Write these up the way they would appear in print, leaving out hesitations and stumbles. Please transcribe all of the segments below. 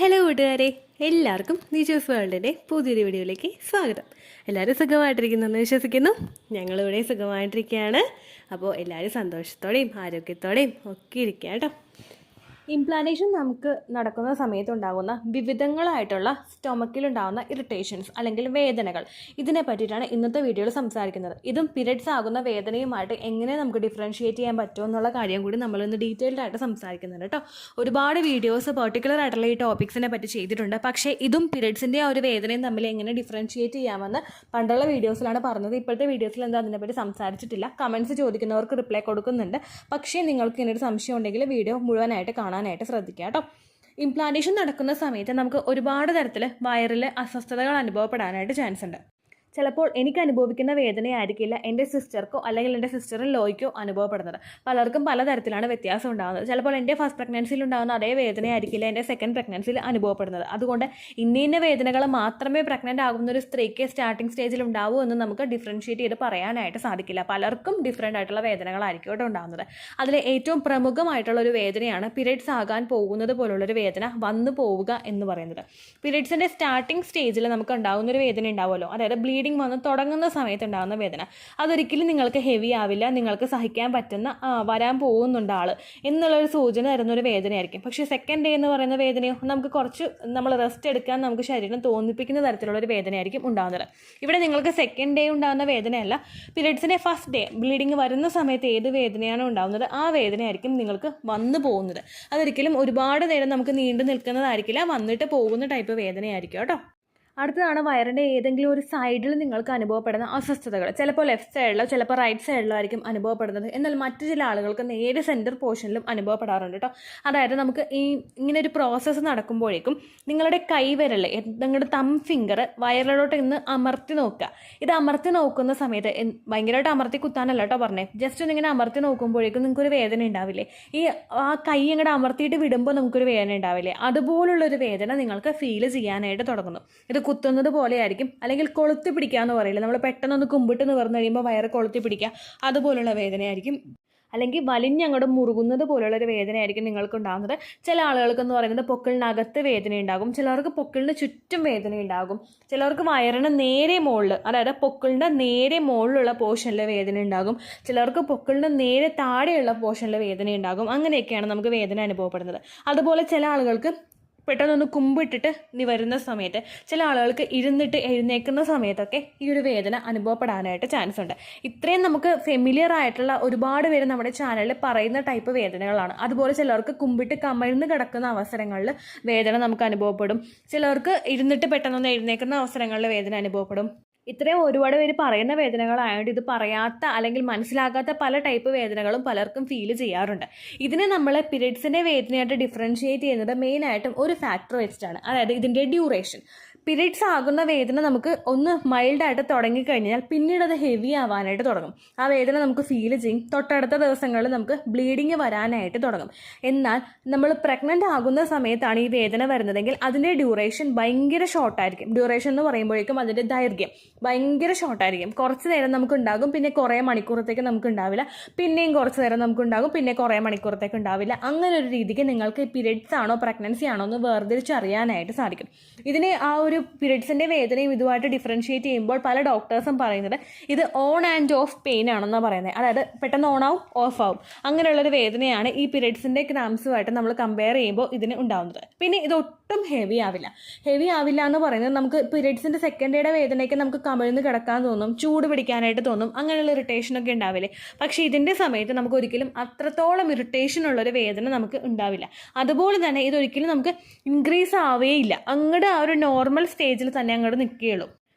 Hello കൂട്ടുകാരെ, എല്ലാവർക്കും നിജോസ് വേൾഡിൻ്റെ പുതിയൊരു വീഡിയോയിലേക്ക് സ്വാഗതം. എല്ലാവരും സുഖമായിട്ടിരിക്കുന്നെന്ന് വിശ്വസിക്കുന്നു. ഞങ്ങളിവിടെ സുഖമായിട്ടിരിക്കുകയാണ്. അപ്പോൾ എല്ലാവരും സന്തോഷത്തോടെയും ആരോഗ്യത്തോടെയും ഒക്കെ ഇരിക്കുക കേട്ടോ. ഇംപ്ലാന്റേഷൻ നമുക്ക് നടക്കുന്ന സമയത്തുണ്ടാകുന്ന വിവിധങ്ങളായിട്ടുള്ള സ്റ്റൊമക്കിലുണ്ടാകുന്ന ഇറിറ്റേഷൻസ് അല്ലെങ്കിൽ വേദനകൾ, ഇതിനെ പറ്റിയിട്ടാണ് ഇന്നത്തെ വീഡിയോയിൽ സംസാരിക്കുന്നത്. ഇതും പീരിയഡ്സ് ആകുന്ന വേദനയുമായിട്ട് എങ്ങനെ നമുക്ക് ഡിഫറൻഷിയേറ്റ് ചെയ്യാൻ പറ്റുമോ എന്നുള്ള കാര്യം കൂടി നമ്മളിന്ന് ഡീറ്റെയിൽഡ് ആയിട്ട് സംസാരിക്കുന്നുണ്ട് കേട്ടോ. ഒരുപാട് വീഡിയോസ് പെർട്ടിക്കുലർ ആയിട്ടുള്ള ഈ ടോപ്പിക്സിനെ പറ്റി ചെയ്തിട്ടുണ്ട്. പക്ഷേ ഇതും പീരിയഡ്സിൻ്റെ ആ ഒരു വേദനയും തമ്മിൽ എങ്ങനെ ഡിഫറൻഷിയേറ്റ് ചെയ്യാമെന്ന് പണ്ടുള്ള വീഡിയോസിലാണ് പറഞ്ഞത്. ഇപ്പോഴത്തെ വീഡിയോസിൽ എന്താ അതിനെപ്പറ്റി സംസാരിച്ചിട്ടില്ല. കമൻറ്റ്സ് ചോദിക്കുന്നവർക്ക് റിപ്ലൈ കൊടുക്കുന്നുണ്ട്. പക്ഷേ നിങ്ങൾക്ക് ഇങ്ങനൊരു സംശയം ഉണ്ടെങ്കിൽ വീഡിയോ മുഴുവനായിട്ട് കാണാനായിട്ട് ശ്രദ്ധിക്കുക കേട്ടോ. ഇംപ്ലാന്റേഷൻ നടക്കുന്ന സമയത്ത് നമുക്ക് ഒരുപാട് തരത്തിൽ വയറിൽ അസ്വസ്ഥതകൾ അനുഭവപ്പെടാനായിട്ട് ചാൻസ് ഉണ്ട്. ചിലപ്പോൾ എനിക്ക് അനുഭവിക്കുന്ന വേദനയായിരിക്കില്ല എൻ്റെ സിസ്റ്റർക്കോ അല്ലെങ്കിൽ എൻ്റെ സിസ്റ്ററിൻ ലോയ്ക്കോ അനുഭവപ്പെടുന്നത്. പലർക്കും പലതരത്തിലാണ് വ്യത്യാസം ഉണ്ടാകുന്നത്. ചിലപ്പോൾ എൻ്റെ ഫസ്റ്റ് പ്രഗ്നൻസിയിൽ ഉണ്ടാകുന്ന അതേ വേദനയായിരിക്കില്ല എൻ്റെ സെക്കൻഡ് പ്രഗ്നൻസിയിൽ അനുഭവപ്പെടുന്നത്. അതുകൊണ്ട് ഇന്ന വേദനകൾ മാത്രമേ പ്രഗ്നൻ്റ് ആകുന്ന ഒരു സ്ത്രീക്ക് സ്റ്റാർട്ടിംഗ് സ്റ്റേജിൽ ഉണ്ടാവൂ എന്ന് നമുക്ക് ഡിഫറൻഷിയേറ്റ് ചെയ്ത് പറയാനായിട്ട് സാധിക്കില്ല. പലർക്കും ഡിഫറെൻ്റ് ആയിട്ടുള്ള വേദനകളായിരിക്കും കേട്ടോ ഉണ്ടാകുന്നത്. അതിൽ ഏറ്റവും പ്രമുഖമായിട്ടുള്ള ഒരു വേദനയാണ് പീരിയഡ്സ് ആകാൻ പോകുന്നത് പോലുള്ളൊരു വേദന വന്നു പോവുക എന്ന് പറയുന്നത്. പീരിയഡ്സിൻ്റെ സ്റ്റാർട്ടിംഗ് സ്റ്റേജിൽ നമുക്ക് ഉണ്ടാകുന്നൊരു വേദന ഉണ്ടാവുമല്ലോ, അതായത് ബ്ലീഡിംഗ് വന്ന് തുടങ്ങുന്ന സമയത്ത് ഉണ്ടാകുന്ന വേദന. അതൊരിക്കലും നിങ്ങൾക്ക് ഹെവി ആവില്ല, നിങ്ങൾക്ക് സഹിക്കാൻ പറ്റുന്ന വരാൻ പോകുന്നുണ്ട് ആൾ എന്നുള്ളൊരു സൂചന തരുന്നൊരു വേദനയായിരിക്കും. പക്ഷേ സെക്കൻഡ് ഡേ എന്ന് പറയുന്ന വേദനയോ നമുക്ക് കുറച്ച് നമ്മൾ റെസ്റ്റ് എടുക്കാൻ നമുക്ക് ശരീരം തോന്നിപ്പിക്കുന്ന തരത്തിലുള്ളൊരു വേദനയായിരിക്കും ഉണ്ടാകുന്നത്. ഇവിടെ നിങ്ങൾക്ക് സെക്കൻഡ് ഡേ ഉണ്ടാകുന്ന വേദനയല്ല, പീരിയഡ്സിൻ്റെ ഫസ്റ്റ് ഡേ ബ്ലീഡിങ് വരുന്ന സമയത്ത് ഏത് വേദനയാണോ ഉണ്ടാകുന്നത് ആ വേദനയായിരിക്കും നിങ്ങൾക്ക് വന്നു പോകുന്നത്. അതൊരിക്കലും ഒരുപാട് നേരം നമുക്ക് നീണ്ടു നിൽക്കുന്നതായിരിക്കില്ല, വന്നിട്ട് പോകുന്ന ടൈപ്പ് വേദനയായിരിക്കും കേട്ടോ. അടുത്തതാണ് വയറിൻ്റെ ഏതെങ്കിലും ഒരു സൈഡിൽ നിങ്ങൾക്ക് അനുഭവപ്പെടുന്ന അസ്വസ്ഥതകൾ. ചിലപ്പോൾ ലെഫ്റ്റ് സൈഡിലോ ചിലപ്പോൾ റൈറ്റ് സൈഡിലോ ആയിരിക്കും അനുഭവപ്പെടുന്നത്. എന്നാൽ മറ്റു ചില ആളുകൾക്ക് നേരെ സെൻറ്റർ പോർഷനിലും അനുഭവപ്പെടാറുണ്ട് കേട്ടോ. അതായത് നമുക്ക് ഇങ്ങനെ ഒരു പ്രോസസ്സ് നടക്കുമ്പോഴേക്കും നിങ്ങളുടെ കൈവിരൽ, നിങ്ങളുടെ തം ഫിംഗർ വയറിലോട്ട് ഇന്ന് അമർത്തി നോക്കുക. ഇത് അമർത്തി നോക്കുന്ന സമയത്ത് ഭയങ്കരമായിട്ട് അമർത്തി കുത്താനല്ല കേട്ടോ പറഞ്ഞേ, ജസ്റ്റ് ഒന്നിങ്ങനെ അമർത്തി നോക്കുമ്പോഴേക്കും നിങ്ങൾക്കൊരു വേദന ഉണ്ടാവില്ലേ? ആ കൈ ഇങ്ങോട്ട് അമർത്തിയിട്ട് വിടുമ്പോൾ നമുക്കൊരു വേദന ഉണ്ടാവില്ലേ? അതുപോലുള്ളൊരു വേദന നിങ്ങൾക്ക് ഫീൽ ചെയ്യാനായിട്ട് തുടങ്ങുന്നു. ഇത് കുത്തുന്നത് പോലെയായിരിക്കും, അല്ലെങ്കിൽ കൊളുത്തി പിടിക്കുക എന്ന് പറയില്ല, നമ്മൾ പെട്ടെന്നൊന്ന് കുമ്പിട്ട് നിവർന്നു കഴിയുമ്പോൾ വയറ് കൊളുത്തി പിടിക്കുക, അതുപോലുള്ള വേദനയായിരിക്കും. അല്ലെങ്കിൽ വലിഞ്ഞങ്ങോട്ട് മുറുകുന്നത് പോലുള്ളൊരു വേദനയായിരിക്കും നിങ്ങൾക്ക് ഉണ്ടാകുന്നത്. ചില ആളുകൾക്കെന്ന് പറയുന്നത് പൊക്കിളിനകത്ത് വേദന ഉണ്ടാകും, ചിലർക്ക് പൊക്കിളിന് ചുറ്റും വേദന ഉണ്ടാകും, ചിലർക്ക് വയറിന് നേരെ മുകളിൽ, അതായത് പൊക്കിളിൻ്റെ നേരെ മുകളിലുള്ള പോർഷനിൽ വേദന ഉണ്ടാകും, ചിലർക്ക് പൊക്കിളിന് നേരെ താഴെയുള്ള പോർഷനിൽ വേദന ഉണ്ടാകും. അങ്ങനെയൊക്കെയാണ് നമുക്ക് വേദന അനുഭവപ്പെടുന്നത്. അതുപോലെ ചില ആളുകൾക്ക് പെട്ടെന്നൊന്ന് കുമ്പിട്ടിട്ട് വരുന്ന സമയത്ത്, ചില ആളുകൾക്ക് ഇരുന്നിട്ട് എഴുന്നേൽക്കുന്ന സമയത്തൊക്കെ ഈ ഒരു വേദന അനുഭവപ്പെടാനായിട്ട് ചാൻസ് ഉണ്ട്. ഇത്രയും നമുക്ക് ഫെമിലിയർ ആയിട്ടുള്ള ഒരുപാട് പേര് നമ്മുടെ ചാനലിൽ പറയുന്ന ടൈപ്പ് വേദനകളാണ്. അതുപോലെ ചിലർക്ക് കുമ്പിട്ട് കമഴ്ന്ന് കിടക്കുന്ന അവസരങ്ങളിൽ വേദന നമുക്ക് അനുഭവപ്പെടും, ചിലർക്ക് ഇരുന്നിട്ട് പെട്ടെന്നൊന്ന് എഴുന്നേൽക്കുന്ന അവസരങ്ങളിൽ വേദന അനുഭവപ്പെടും. ഇത്രയും ഒരുപാട് പേര് പറയുന്ന വേദനകളായതുകൊണ്ട് ഇത് പറയാത്ത അല്ലെങ്കിൽ മനസ്സിലാക്കാത്ത പല ടൈപ്പ് വേദനകളും പലർക്കും ഫീൽ ചെയ്യാറുണ്ട്. ഇതിനെ നമ്മൾ പീരിയഡ്സിൻ്റെ വേദനയായിട്ട് ഡിഫറൻഷിയേറ്റ് ചെയ്യുന്നത് മെയിനായിട്ടും ഒരു ഫാക്ടർ വെച്ചിട്ടാണ്, അതായത് ഇതിൻ്റെ ഡ്യൂറേഷൻ. പീരിയഡ്സ് ആകുന്ന വേദന നമുക്ക് ഒന്ന് മൈൽഡായിട്ട് തുടങ്ങിക്കഴിഞ്ഞാൽ പിന്നീട് അത് ഹെവി ആവാനായിട്ട് തുടങ്ങും. ആ വേദന നമുക്ക് ഫീൽ ചെയ്യും. തൊട്ടടുത്ത ദിവസങ്ങളിൽ നമുക്ക് ബ്ലീഡിങ് വരാനായിട്ട് തുടങ്ങും. എന്നാൽ നമ്മൾ പ്രഗ്നൻ്റ് ആകുന്ന സമയത്താണ് ഈ വേദന വരുന്നതെങ്കിൽ അതിൻ്റെ ഡ്യൂറേഷൻ ഭയങ്കര ഷോർട്ടായിരിക്കും. ഡ്യൂറേഷൻ എന്ന് പറയുമ്പോഴേക്കും അതിൻ്റെ ദൈർഘ്യം ഭയങ്കര ഷോർട്ടായിരിക്കും. കുറച്ച് നേരം നമുക്ക് ഉണ്ടാകും, പിന്നെ കുറേ മണിക്കൂറത്തേക്ക് നമുക്ക് ഉണ്ടാവില്ല, പിന്നെയും കുറച്ച് നേരം നമുക്ക് ഉണ്ടാകും, പിന്നെ കുറേ മണിക്കൂറത്തേക്ക് ഉണ്ടാവില്ല. അങ്ങനെ ഒരു രീതിക്ക് നിങ്ങൾക്ക് പീരിയഡ്സ് ആണോ പ്രഗ്നൻസി ആണോ എന്ന് വേർതിരിച്ചറിയാനായിട്ട് സാധിക്കും. ഇതിനെ ആ ഒരു പീരിയഡ്സിൻ്റെ വേദനയും ഇതുമായിട്ട് ഡിഫറൻഷിയേറ്റ് ചെയ്യുമ്പോൾ പല ഡോക്ടേഴ്സും പറയുന്നത് ഇത് ഓൺ ആൻഡ് ഓഫ് പെയിൻ ആണെന്നാണ് പറയുന്നത്. അതായത് പെട്ടെന്ന് ഓൺ ആവും ഓഫ് ആവും, അങ്ങനെയുള്ളൊരു വേദനയാണ് ഈ പീരിയഡ്സിൻ്റെ ക്രാംസുമായിട്ട് നമ്മൾ കമ്പയർ ചെയ്യുമ്പോൾ ഇതിന് ഉണ്ടാകുന്നത്. പിന്നെ ഇതൊട്ടും ഹെവി ആവില്ല. ഹെവി ആവില്ല എന്ന് പറയുന്നത് നമുക്ക് പീരിയഡ്സിൻ്റെ സെക്കൻഡ് ഡേയുടെ വേദനയ്ക്ക് നമുക്ക് കമിഴ്ന്ന് കിടക്കാൻ തോന്നും, ചൂട് പിടിക്കാനായിട്ട് തോന്നും, അങ്ങനെയുള്ള ഇറിറ്റേഷനൊക്കെ ഉണ്ടാവില്ലേ. പക്ഷേ ഇതിൻ്റെ സമയത്ത് നമുക്ക് ഒരിക്കലും അത്രത്തോളം ഇറിറ്റേഷൻ ഉള്ളൊരു വേദന നമുക്ക് ഉണ്ടാവില്ല. അതുപോലെ തന്നെ ഇതൊരിക്കലും നമുക്ക് ഇൻക്രീസ് ആവുകയില്ല, അങ്ങോട്ട് ആ ഒരു നോർമൽ സ്റ്റേജിൽ തന്നെ അങ്ങോട്ട് നിൽക്കുകയുള്ളൂ.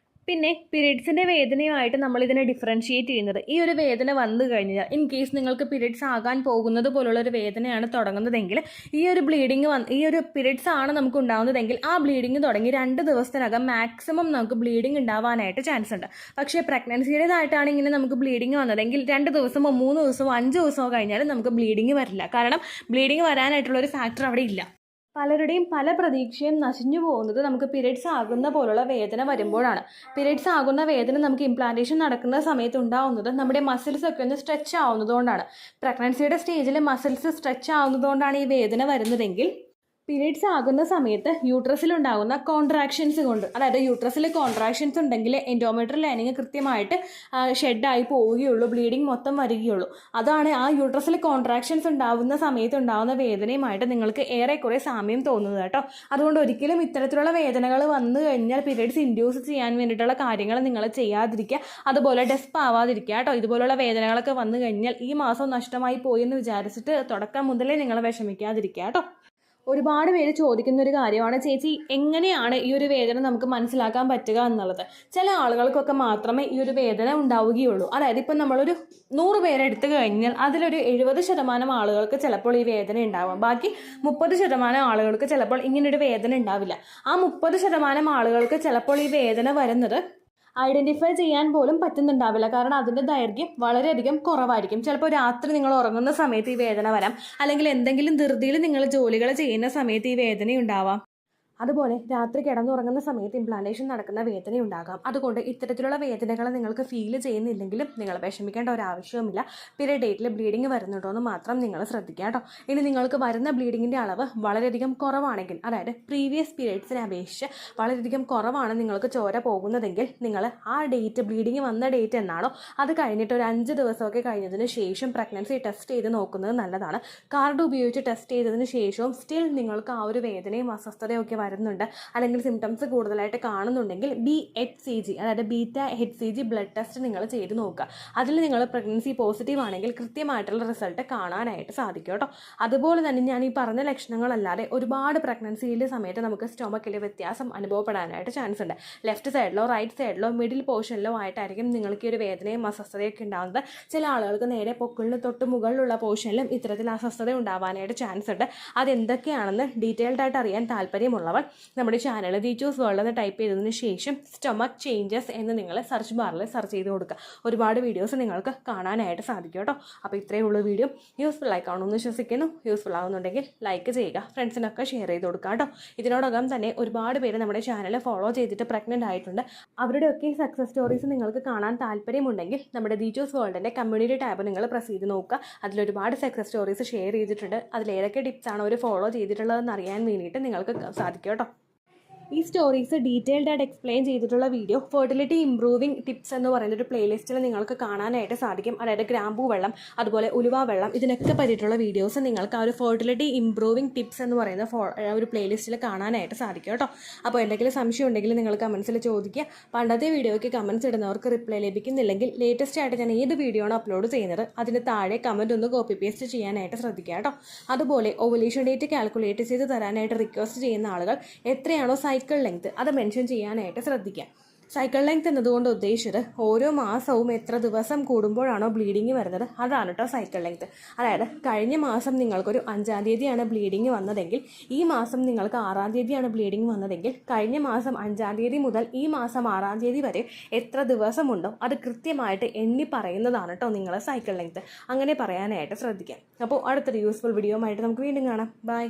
പിന്നെ പീരിയഡ്സിൻ്റെ വേദനയുമായിട്ട് നമ്മളിതിനെ ഡിഫറൻഷിയേറ്റ് ചെയ്യുന്നത്, ഈ ഒരു വേദന വന്നു കഴിഞ്ഞാൽ ഇൻ കേസ് നിങ്ങൾക്ക് പീരിയഡ്സ് ആകാൻ പോകുന്നത് പോലുള്ളൊരു വേദനയാണ് തുടങ്ങുന്നതെങ്കിൽ, ഈ ഒരു ഈ ഒരു പീരിയഡ്സ് ആണ് നമുക്ക് ഉണ്ടാകുന്നതെങ്കിൽ ആ ബ്ലീഡിങ് തുടങ്ങി 2 ദിവസത്തിനകം മാക്സിമം നമുക്ക് ബ്ലീഡിങ് ഉണ്ടാവാനായിട്ട് ചാൻസ് ഉണ്ട്. പക്ഷേ പ്രഗ്നൻസിയുടേതായിട്ടാണ് ഇങ്ങനെ നമുക്ക് ബ്ലീഡിങ് വന്നതെങ്കിൽ 2 ദിവസമോ 3 ദിവസമോ 5 ദിവസമോ കഴിഞ്ഞാലും നമുക്ക് ബ്ലീഡിങ് വരില്ല. കാരണം ബ്ലീഡിങ് വരാനായിട്ടുള്ളൊരു ഫാക്ടർ അവിടെ ഇല്ല. പലരുടെയും പല പ്രതീക്ഷയും നശിഞ്ഞു പോകുന്നത് നമുക്ക് പീരിയഡ്സ് ആകുന്ന പോലുള്ള വേദന വരുമ്പോഴാണ്. പീരിയഡ്സ് ആകുന്ന വേദന നമുക്ക് ഇംപ്ലാന്റേഷൻ നടക്കുന്ന സമയത്ത് ഉണ്ടാവുന്നത് നമ്മുടെ മസിൽസ് ഒക്കെ ഒന്ന് സ്ട്രെച്ച് ആവുന്നതുകൊണ്ടാണ്. പ്രഗ്നൻസിയുടെ സ്റ്റേജിൽ മസിൽസ് സ്ട്രെച്ച് ആവുന്നതുകൊണ്ടാണ് ഈ വേദന വരുന്നതെങ്കിൽ പീരീഡ്സ് ആകുന്ന സമയത്ത് യൂട്രസിലുണ്ടാകുന്ന കോൺട്രാക്ഷൻസ് കൊണ്ട്, അതായത് യൂട്രസിൽ കോൺട്രാക്ഷൻസ് ഉണ്ടെങ്കിൽ എൻഡോമെട്രിയൽ ലൈനിങ് കൃത്യമായിട്ട് ഷെഡായി പോവുകയുള്ളൂ, ബ്ലീഡിങ് മൊത്തം വരികയുള്ളൂ. അതാണ് ആ യൂട്രസിൽ കോൺട്രാക്ഷൻസ് ഉണ്ടാകുന്ന സമയത്ത് ഉണ്ടാകുന്ന വേദനയുമായിട്ട് നിങ്ങൾക്ക് ഏറെക്കുറെ സാമ്യം തോന്നുന്നത് കേട്ടോ. അതുകൊണ്ട് ഒരിക്കലും ഇത്തരത്തിലുള്ള വേദനകൾ വന്നു കഴിഞ്ഞാൽ പീരീഡ്സ് ഇൻഡ്യൂസ് ചെയ്യാൻ വേണ്ടിയിട്ടുള്ള കാര്യങ്ങൾ നിങ്ങൾ ചെയ്യാതിരിക്കുക. അതുപോലെ ഡെസ്പ് ആവാതിരിക്കുക കേട്ടോ. ഇതുപോലുള്ള വേദനകളൊക്കെ വന്നു കഴിഞ്ഞാൽ ഈ മാസം നഷ്ടമായി പോയി എന്ന് വിചാരിച്ചിട്ട് തുടക്കം മുതലേ നിങ്ങൾ വിഷമിക്കാതിരിക്കുക കേട്ടോ. ഒരുപാട് പേര് ചോദിക്കുന്ന ഒരു കാര്യമാണ്, ചേച്ചി എങ്ങനെയാണ് ഈ ഒരു വേദന നമുക്ക് മനസ്സിലാക്കാൻ പറ്റുക എന്നുള്ളത്. ചില ആളുകൾക്കൊക്കെ മാത്രമേ ഈ ഒരു വേദന ഉണ്ടാവുകയുള്ളൂ. അതായത് ഇപ്പം നമ്മളൊരു 100 പേരെ എടുത്തു കഴിഞ്ഞാൽ അതിലൊരു 70% ആളുകൾക്ക് ചിലപ്പോൾ ഈ വേദന ഉണ്ടാവാം. ബാക്കി 30% ആളുകൾക്ക് ചിലപ്പോൾ ഇങ്ങനൊരു വേദന ഉണ്ടാവില്ല. ആ 30% ആളുകൾക്ക് ചിലപ്പോൾ ഈ വേദന വരുന്നത് ഐഡൻറ്റിഫൈ ചെയ്യാൻ പോലും പറ്റുന്നുണ്ടാവില്ല. കാരണം അതിൻ്റെ ദൈർഘ്യം വളരെയധികം കുറവായിരിക്കും. ചിലപ്പോൾ രാത്രി നിങ്ങൾ ഉറങ്ങുന്ന സമയത്ത് ഈ വേദന വരാം, അല്ലെങ്കിൽ എന്തെങ്കിലും ധൃതിയിൽ നിങ്ങൾ ജോലികൾ ചെയ്യുന്ന സമയത്ത് ഈ വേദന ഉണ്ടാവാം. അതുപോലെ രാത്രി കിടന്നുറങ്ങുന്ന സമയത്ത് ഇംപ്ലാന്റേഷൻ നടക്കുന്ന വേദനയുണ്ടാകാം. അതുകൊണ്ട് ഇത്തരത്തിലുള്ള വേദനകൾ നിങ്ങൾക്ക് ഫീൽ ചെയ്യുന്നില്ലെങ്കിലും നിങ്ങൾ വിഷമിക്കേണ്ട ഒരു ആവശ്യവുമില്ല. പീരിയഡ് ഡേറ്റിൽ ബ്ലീഡിങ് വരുന്നുണ്ടോ എന്ന് മാത്രം നിങ്ങൾ ശ്രദ്ധിക്കുക കേട്ടോ. ഇനി നിങ്ങൾക്ക് വരുന്ന ബ്ലീഡിങ്ങിൻ്റെ അളവ് വളരെയധികം കുറവാണെങ്കിൽ, അതായത് പ്രീവിയസ് പീരീഡ്സിനെ അപേക്ഷിച്ച് വളരെയധികം കുറവാണ് നിങ്ങൾക്ക് ചോര പോകുന്നതെങ്കിൽ, നിങ്ങൾ ആ ഡേറ്റ്, ബ്ലീഡിങ് വന്ന ഡേറ്റ് എന്നാണോ അത് കഴിഞ്ഞിട്ട് ഒരു 5 ദിവസമൊക്കെ കഴിഞ്ഞതിന് ശേഷം പ്രഗ്നൻസി ടെസ്റ്റ് ചെയ്ത് നോക്കുന്നത് നല്ലതാണ്. കാർഡ് ഉപയോഗിച്ച് ടെസ്റ്റ് ചെയ്തതിന് ശേഷവും സ്റ്റിൽ നിങ്ങൾക്ക് ആ ഒരു വേദനയും അസ്വസ്ഥതയും ഒക്കെ വരുന്നുണ്ട്, അല്ലെങ്കിൽ സിംറ്റംസ് കൂടുതലായിട്ട് കാണുന്നുണ്ടെങ്കിൽ BHCG, അതായത് ബീറ്റ HCG ബ്ലഡ് ടെസ്റ്റ് നിങ്ങൾ ചെയ്ത് നോക്കുക. അതിൽ നിങ്ങൾ പ്രഗ്നൻസി പോസിറ്റീവ് ആണെങ്കിൽ കൃത്യമായിട്ടുള്ള റിസൾട്ട് കാണാനായിട്ട് സാധിക്കും കേട്ടോ. അതുപോലെ തന്നെ ഞാൻ ഈ പറഞ്ഞ ലക്ഷണങ്ങളല്ലാതെ ഒരുപാട് പ്രഗ്നൻസിയുടെ സമയത്ത് നമുക്ക് സ്റ്റൊമക്കിൽ വ്യത്യാസം അനുഭവപ്പെടാനായിട്ട് ചാൻസ് ഉണ്ട്. ലെഫ്റ്റ് സൈഡിലോ റൈറ്റ് സൈഡിലോ മിഡിൽ പോർഷനിലോ ആയിട്ടായിരിക്കും നിങ്ങൾക്ക് ഈ ഒരു വേദനയും അസ്വസ്ഥതയൊക്കെ ഉണ്ടാകുന്നത്. ചില ആളുകൾക്ക് നേരെ പൊക്കിളിന് തൊട്ട് മുകളിലുള്ള പോർഷനിലും ഇത്തരത്തിൽ അസ്വസ്ഥത ഉണ്ടാവാനായിട്ട് ചാൻസ് ഉണ്ട്. അതെന്തൊക്കെയാണെന്ന് ഡീറ്റെയിൽഡ് ആയിട്ട് അറിയാൻ താല്പര്യമുള്ളവർ നമ്മുടെ ചാനൽ ദി ചൂസ് വേൾഡ് എന്ന് ടൈപ്പ് ചെയ്തതിന് ശേഷം സ്റ്റൊമക് ചേഞ്ചസ് എന്ന് നിങ്ങൾ സെർച്ച് ബാറിൽ സെർച്ച് ചെയ്ത് കൊടുക്കുക. ഒരുപാട് വീഡിയോസ് നിങ്ങൾക്ക് കാണാനായിട്ട് സാധിക്കും കേട്ടോ. അപ്പോൾ ഇത്രയേ ഉള്ളൂ വീഡിയോ. യൂസ്ഫുൾ ആയി കാണുമെന്ന് വിശ്വസിക്കുന്നു. യൂസ്ഫുൾ ആകുന്നുണ്ടെങ്കിൽ ലൈക്ക് ചെയ്യുക, ഫ്രണ്ട്സിനൊക്കെ ഷെയർ ചെയ്ത് കൊടുക്കുക കേട്ടോ. ഇതിനോടകം തന്നെ ഒരുപാട് പേര് നമ്മുടെ ചാനൽ ഫോളോ ചെയ്തിട്ട് പ്രഗ്നൻ്റ് ആയിട്ടുണ്ട്. അവരുടെയൊക്കെ സക്സസ് സ്റ്റോറീസ് നിങ്ങൾക്ക് കാണാൻ താല്പര്യമുണ്ടെങ്കിൽ നമ്മുടെ ദി ചൂസ് വേൾഡിൻ്റെ കമ്മ്യൂണിറ്റി ടാബ് നിങ്ങൾ പ്രസ് ചെയ്ത് നോക്കുക. അതിലൊരുപാട് സക്സസ് സ്റ്റോറീസ് ഷെയർ ചെയ്തിട്ടുണ്ട്. അതിലേതൊക്കെ ടിപ്സാണ് അവർ ഫോളോ ചെയ്തിട്ടുള്ളതെന്ന് അറിയാൻ വേണ്ടിയിട്ട് നിങ്ങൾക്ക് സാധിക്കും കേട്ടോ. ഈ സ്റ്റോറീസ് ഡീറ്റെയിൽഡ് ആയിട്ട് എക്സ്പ്ലെയിൻ ചെയ്തിട്ടുള്ള വീഡിയോ ഫെർട്ടിലിറ്റി ഇംപ്രൂവിംഗ് ടിപ്സ് എന്ന് പറയുന്ന ഒരു പ്ലേലിസ്റ്റിൽ നിങ്ങൾക്ക് കാണാനായിട്ട് സാധിക്കും. അതായത് ഗ്രാമ്പൂ വെള്ളം, അതുപോലെ ഉലുവ വെള്ളം, ഇതിനൊക്കെ പറ്റിയിട്ടുള്ള വീഡിയോസ് നിങ്ങൾക്ക് ആ ഒരു ഫെർട്ടിലിറ്റി ഇംപ്രൂവിംഗ് ടിപ്സ് എന്ന് പറയുന്ന ഒരു പ്ലേലിസ്റ്റിൽ കാണാനായിട്ട് സാധിക്കും കേട്ടോ. അപ്പോൾ എന്തെങ്കിലും സംശയം ഉണ്ടെങ്കിൽ നിങ്ങൾ കമൻസിൽ ചോദിക്കുക. പണ്ടത്തെ വീഡിയോയ്ക്ക് കമൻസ് ഇടുന്നവർക്ക് റിപ്ലൈ ലഭിക്കുന്നില്ലെങ്കിൽ ലേറ്റസ്റ്റ് ആയിട്ട് ഞാൻ ഏത് വീഡിയോ ആണ് അപ്ലോഡ് ചെയ്യുന്നത് അതിന് താഴെ കമൻറ്റ് ഒന്ന് കോപ്പി പേസ്റ്റ് ചെയ്യാനായിട്ട് ശ്രദ്ധിക്കുക കേട്ടോ. അതുപോലെ ഓവുലേഷൻ ഡേറ്റ് കാൽക്കുലേറ്റ് ചെയ്ത് തരാനായിട്ട് റിക്വസ്റ്റ് ചെയ്യുന്ന ആളുകൾ എത്രയാണോ സൈക്കിൾ ലെങ്ത് അത് മെൻഷൻ ചെയ്യാനായിട്ട് ശ്രദ്ധിക്കുക. സൈക്കിൾ ലെങ്ത് എന്നതുകൊണ്ട് ഉദ്ദേശിച്ചത് ഓരോ മാസവും എത്ര ദിവസം കൂടുമ്പോഴാണോ ബ്ലീഡിങ് വരുന്നത് അതാണ് കേട്ടോ സൈക്കിൾ ലെങ്ത്. അതായത് കഴിഞ്ഞ മാസം നിങ്ങൾക്കൊരു 5-ാം തീയതിയാണ് ബ്ലീഡിങ് വന്നതെങ്കിൽ ഈ മാസം നിങ്ങൾക്ക് 6-ാം തീയതിയാണ് ബ്ലീഡിങ് വന്നതെങ്കിൽ കഴിഞ്ഞ മാസം 5-ാം തീയതി മുതൽ ഈ മാസം 6-ാം തീയതി വരെ എത്ര ദിവസമുണ്ടോ അത് കൃത്യമായിട്ട് എണ്ണി പറയുന്നതാണ് കേട്ടോ നിങ്ങൾ സൈക്കിൾ ലെങ്ത്. അങ്ങനെ പറയാനായിട്ട് ശ്രദ്ധിക്കാം. അപ്പോൾ അടുത്തൊരു യൂസ്ഫുൾ വീഡിയോ ആയിട്ട് നമുക്ക് വീണ്ടും കാണാം. ബൈ.